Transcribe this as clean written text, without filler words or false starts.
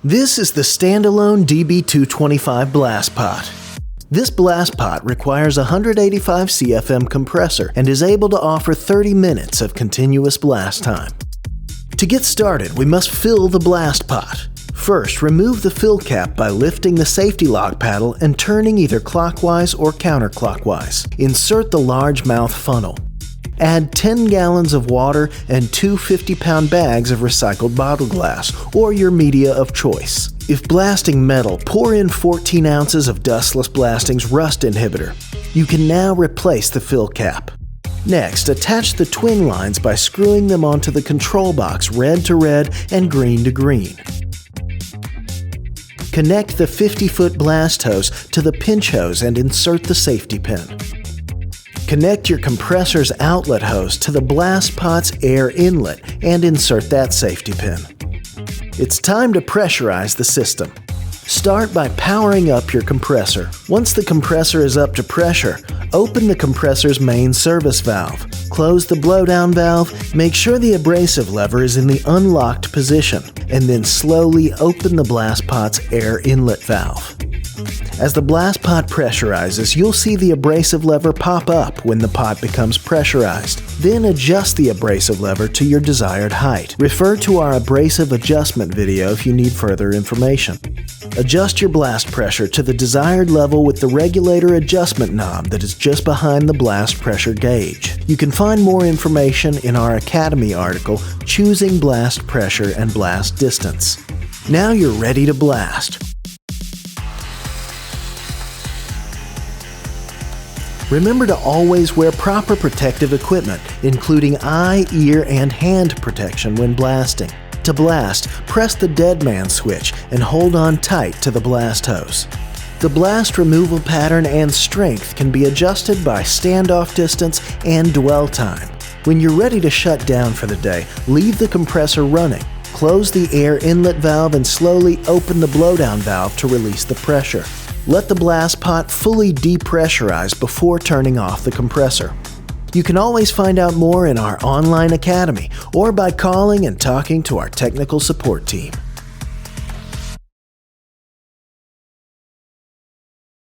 This is the standalone DB225 Blast Pot. This blast pot requires a 185 CFM compressor and is able to offer 30 minutes of continuous blast time. To get started, we must fill the blast pot. First, remove the fill cap by lifting the safety lock paddle and turning either clockwise or counterclockwise. Insert the large mouth funnel. Add 10 gallons of water and two 50-pound bags of recycled bottle glass, or your media of choice. If blasting metal, pour in 14 ounces of Dustless Blasting's rust inhibitor. You can now replace the fill cap. Next, attach the twin lines by screwing them onto the control box red to red and green to green. Connect the 50-foot blast hose to the pinch hose and insert the safety pin. Connect your compressor's outlet hose to the blast pot's air inlet and insert that safety pin. It's time to pressurize the system. Start by powering up your compressor. Once the compressor is up to pressure, open the compressor's main service valve. Close the blowdown valve, make sure the abrasive lever is in the unlocked position, and then slowly open the blast pot's air inlet valve. As the blast pot pressurizes, you'll see the abrasive lever pop up when the pot becomes pressurized. Then adjust the abrasive lever to your desired height. Refer to our abrasive adjustment video if you need further information. Adjust your blast pressure to the desired level with the regulator adjustment knob that is just behind the blast pressure gauge. You can find more information in our Academy article, Choosing Blast Pressure and Blast Distance. Now you're ready to blast. Remember to always wear proper protective equipment, including eye, ear, and hand protection when blasting. To blast, press the dead man switch and hold on tight to the blast hose. The blast removal pattern and strength can be adjusted by standoff distance and dwell time. When you're ready to shut down for the day, leave the compressor running. Close the air inlet valve and slowly open the blowdown valve to release the pressure. Let the blast pot fully depressurize before turning off the compressor. You can always find out more in our online academy or by calling and talking to our technical support team.